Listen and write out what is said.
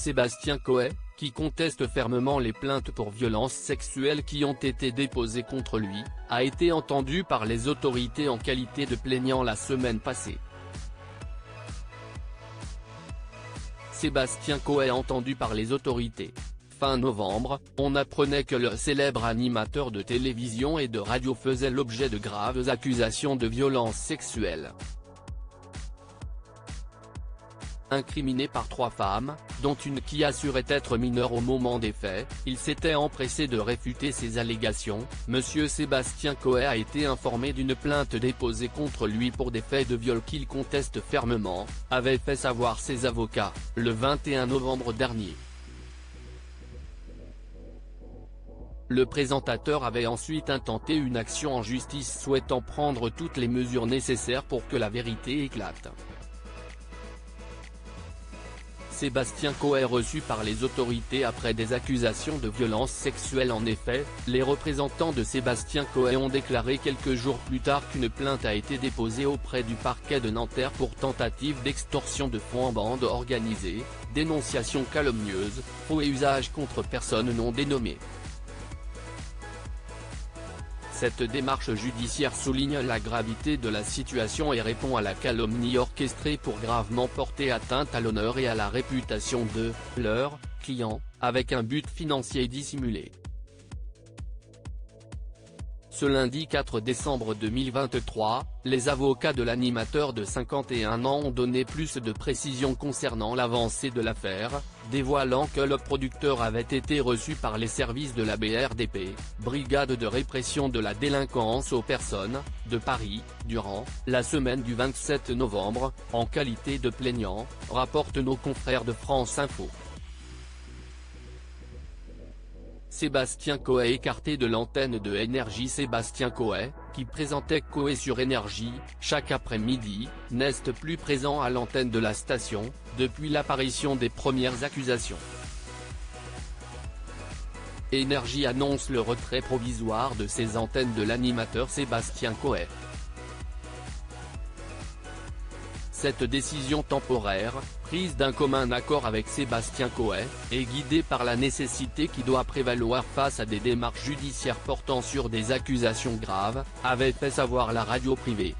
Sébastien Coe, qui conteste fermement les plaintes pour violences sexuelles qui ont été déposées contre lui, a été entendu par les autorités en qualité de plaignant la semaine passée. Sébastien Coe entendu par les autorités. Fin novembre, on apprenait que le célèbre animateur de télévision et de radio faisait l'objet de graves accusations de violences sexuelles. Incriminé par 3 femmes, dont une qui assurait être mineure au moment des faits, il s'était empressé de réfuter ces allégations. Monsieur Sébastien Coe a été informé d'une plainte déposée contre lui pour des faits de viol qu'il conteste fermement, avaient fait savoir ses avocats, le 21 novembre dernier. Le présentateur avait ensuite intenté une action en justice souhaitant prendre toutes les mesures nécessaires pour que la vérité éclate. Sébastien Coe reçu par les autorités après des accusations de violences sexuelles. En effet, les représentants de Sébastien Coe ont déclaré quelques jours plus tard qu'une plainte a été déposée auprès du parquet de Nanterre pour tentative d'extorsion de fonds en bande organisée, dénonciation calomnieuse, faux et usage contre personne non dénommée. Cette démarche judiciaire souligne la gravité de la situation et répond à la calomnie orchestrée pour gravement porter atteinte à l'honneur et à la réputation de leurs clients, avec un but financier dissimulé. Ce lundi 4 décembre 2023, les avocats de l'animateur de 51 ans ont donné plus de précisions concernant l'avancée de l'affaire, dévoilant que le producteur avait été reçu par les services de la BRDP, Brigade de répression de la délinquance aux personnes, de Paris, durant la semaine du 27 novembre, en qualité de plaignant, rapportent nos confrères de France Info. Sébastien Coe écarté de l'antenne de Énergie. Sébastien Coe, qui présentait Coe sur Énergie, chaque après-midi, n'est plus présent à l'antenne de la station, depuis l'apparition des premières accusations. Énergie annonce le retrait provisoire de ses antennes de l'animateur Sébastien Coe. Cette décision temporaire, prise d'un commun accord avec Sébastien Coe, est guidée par la nécessité qui doit prévaloir face à des démarches judiciaires portant sur des accusations graves, avait fait savoir la radio privée.